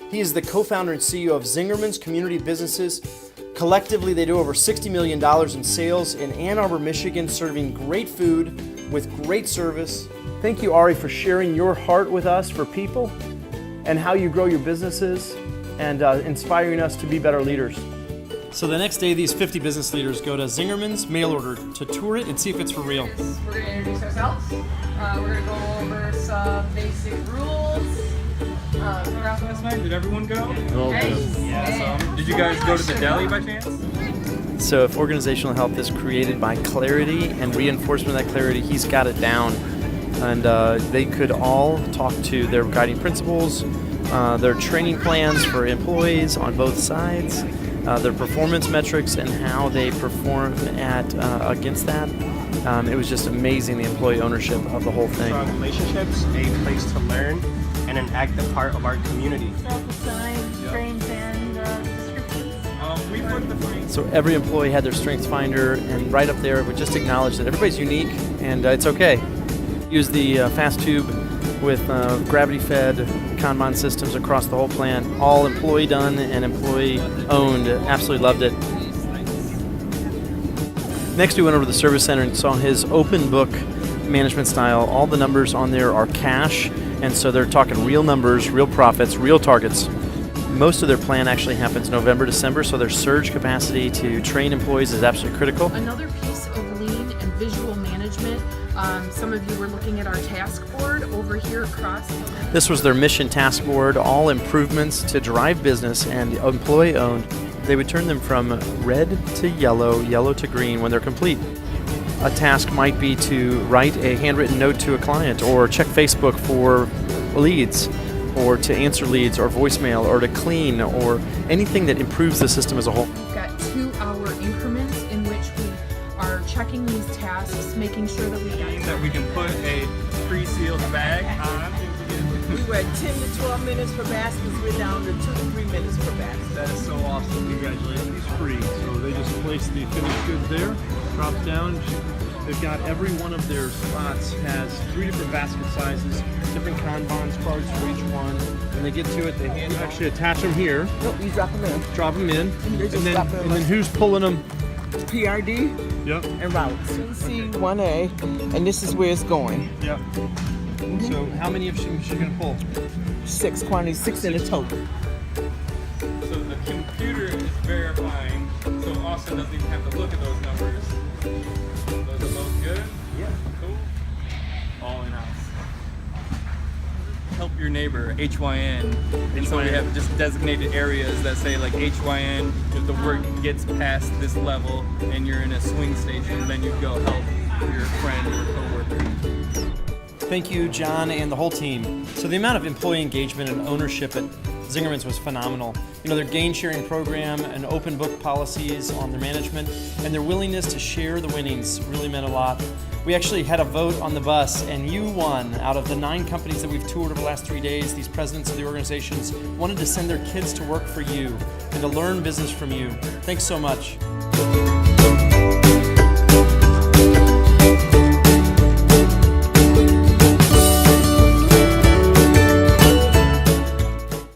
He is the co-founder and CEO of Zingerman's Community Businesses. Collectively, they do over $60 million in sales in Ann Arbor, Michigan, serving great food with great service. Thank you, Ari, for sharing your heart with us for people and how you grow your businesses and inspiring us to be better leaders. So the next day, these 50 business leaders go to Zingerman's mail order to tour it and see if it's for real. We're going to introduce ourselves. We're going to go over some basic rules. Last night, did everyone go? Okay. Yeah. Did you guys go to the deli by chance? So if organizational health is created by clarity and reinforcement of that clarity, he's got it down. And they could all talk to their guiding principles, their training plans for employees on both sides, their performance metrics and how they perform against that. It was just amazing, the employee ownership of the whole thing. Strong relationships, a place to learn, and an active part of our community. Frames and descriptions. We put the frame. So every employee had their strengths finder, and right up there we just acknowledge that everybody's unique and it's okay. Use the fast tube with gravity-fed Kanban systems across the whole plant. All employee done and employee owned. Absolutely loved it. Next we went over to the service center and saw his open book management style. All the numbers on there are cash, and so they're talking real numbers, real profits, real targets. Most of their plan actually happens November, December, so their surge capacity to train employees is absolutely critical. Another piece of lean and visual management. Some of you were looking at our task board over here across. This was their mission task board, all improvements to drive business and employee owned. They would turn them from red to yellow, yellow to green when they're complete. A task might be to write a handwritten note to a client, or check Facebook for leads, or to answer leads or voicemail, or to clean, or anything that improves the system as a whole. We've got 2-hour increments in which we are checking these tasks, making sure that We can put a pre-sealed bag on. We were at 10 to 12 minutes per basket. We're down to 2 to 3 minutes per basket. That is so awesome. Congratulations, he's free. So they just place the finished goods there, drops down. They've got every one of their spots has 3 different basket sizes, different Kanban cards for each one. When they get to it, they actually attach them here. Nope, you drop them in. Drop them in, drop them and then who's pulling them? PRD Yep. and routes. C1A, and this is where it's going. Yep. So how many of she gonna pull? 6 quantities, 6 in a total. So the computer is verifying, so Austin doesn't even have to look at those numbers. Those are both good? Yeah. Cool. All in-house. Help your neighbor, HYN. And so we have just designated areas that say like HYN, if the work gets past this level and you're in a swing station, then you go help your friend or coworker. Thank you, John, and the whole team. So the amount of employee engagement and ownership at Zingerman's was phenomenal. You know, their gain sharing program and open book policies on their management and their willingness to share the winnings really meant a lot. We actually had a vote on the bus, and you won. Out of the 9 companies that we've toured over the last 3 days, these presidents of the organizations wanted to send their kids to work for you and to learn business from you. Thanks so much.